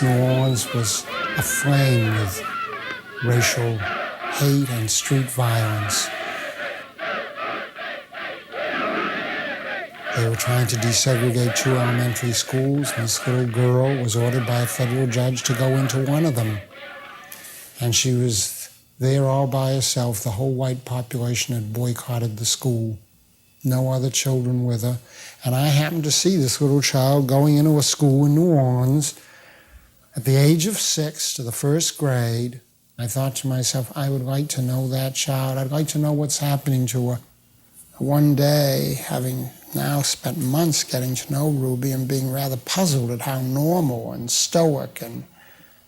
New Orleans was aflame with racial hate and street violence. They were trying to desegregate 2 elementary schools, and this little girl was ordered by a federal judge to go into one of them. And she was there all by herself. The whole white population had boycotted the school. No other children with her. And I happened to see this little child going into a school in New Orleans at the age of 6 to the 1st grade. I thought to myself, I would like to know that child. I'd like to know what's happening to her. One day, having now spent months getting to know Ruby and being rather puzzled at how normal and stoic and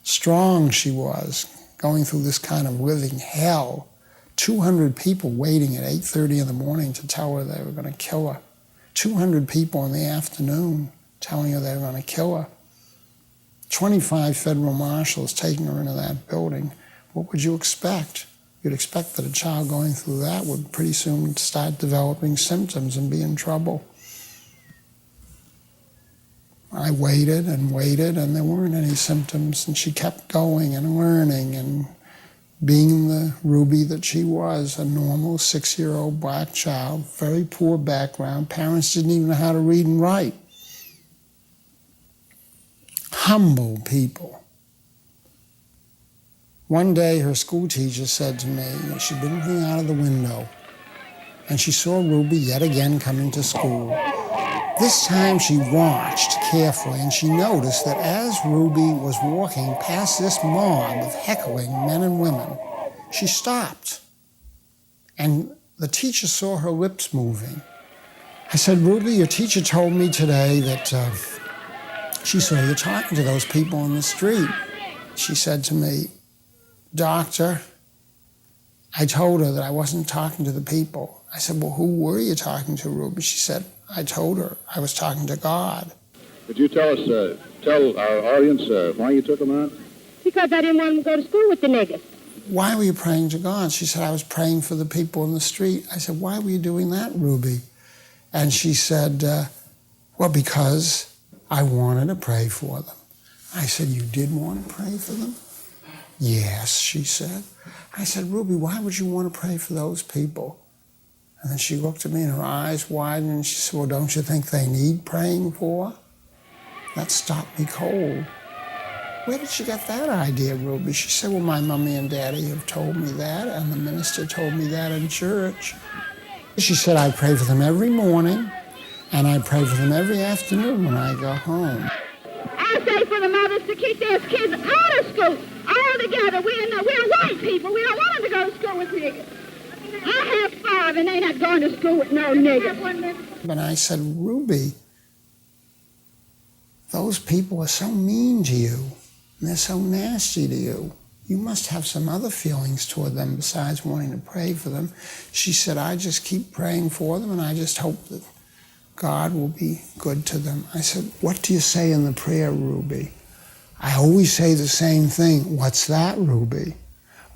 strong she was, going through this kind of living hell. 200 people waiting at 8:30 in the morning to tell her they were going to kill her. 200 people in the afternoon telling her they were going to kill her. 25 federal marshals taking her into that building. What would you expect? You'd expect that a child going through that would pretty soon start developing symptoms and be in trouble. I waited, and there weren't any symptoms, and she kept going and learning and being the Ruby that she was, a normal 6-year-old black child, very poor background. Parents didn't even know how to read and write. Humble people. One day her school teacher said to me, she'd been looking out of the window, and she saw Ruby yet again coming to school. This time she watched carefully, and she noticed that as Ruby was walking past this mob of heckling men and women, she stopped. And the teacher saw her lips moving. I said, Ruby, your teacher told me today that she saw you talking to those people on the street. She said to me, Doctor, I told her that I wasn't talking to the people. I said, well, who were you talking to, Ruby? She said, I told her I was talking to God. Could you tell us, tell our audience why you took them out? Because I didn't want them to go to school with the niggas. Why were you praying to God? She said, I was praying for the people in the street. I said, why were you doing that, Ruby? And she said, well, because I wanted to pray for them. I said, you did want to pray for them? Yes, she said. I said, Ruby, why would you want to pray for those people? And then she looked at me and her eyes widened and she said, well, don't you think they need praying for? That stopped me cold. Where did she get that idea, Ruby? She said, well, my mommy and daddy have told me that, and the minister told me that in church. She said, I pray for them every morning, and I pray for them every afternoon when I go home. I say for the mothers to keep their kids out of school, all together. We're white people. We don't want them to go to school with niggas. I have 5, and they not going to school with no niggas. But I said, Ruby, those people are so mean to you, and they're so nasty to you. You must have some other feelings toward them besides wanting to pray for them. She said, I just keep praying for them, and I just hope that God will be good to them. I said, what do you say in the prayer, Ruby? I always say the same thing. What's that, Ruby?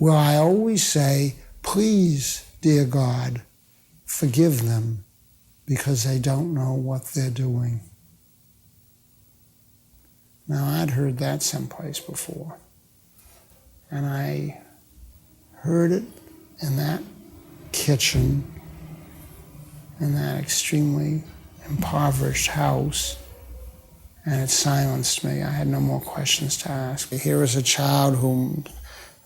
Well, I always say, please, dear God, forgive them because they don't know what they're doing. Now, I'd heard that someplace before. And I heard it in that kitchen, in that extremely impoverished house, and it silenced me. I had no more questions to ask. Here is a child whom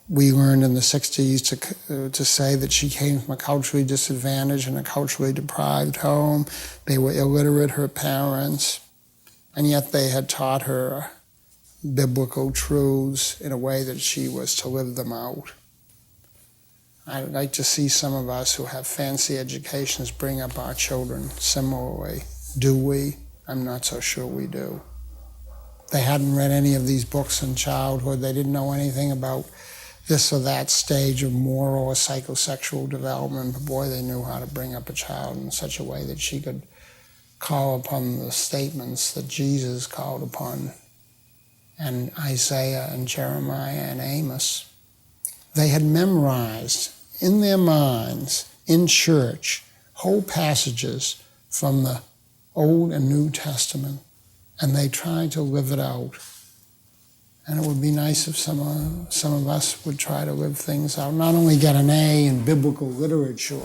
we learned in the 60s to say that she came from a culturally disadvantaged and a culturally deprived home. They were illiterate, her parents, and yet they had taught her biblical truths in a way that she was to live them out. I'd like to see some of us who have fancy educations bring up our children similarly. Do we? I'm not so sure we do. They hadn't read any of these books in childhood. They didn't know anything about this or that stage of moral or psychosexual development. But boy, they knew how to bring up a child in such a way that she could call upon the statements that Jesus called upon, and Isaiah and Jeremiah and Amos. They had memorized in their minds, in church, whole passages from the Old and New Testament, and they tried to live it out. And it would be nice if some of us would try to live things out. Not only get an A in biblical literature,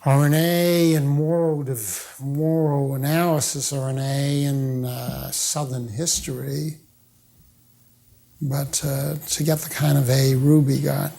or an A in moral analysis, or an A in Southern history, but to get the kind of A Ruby got.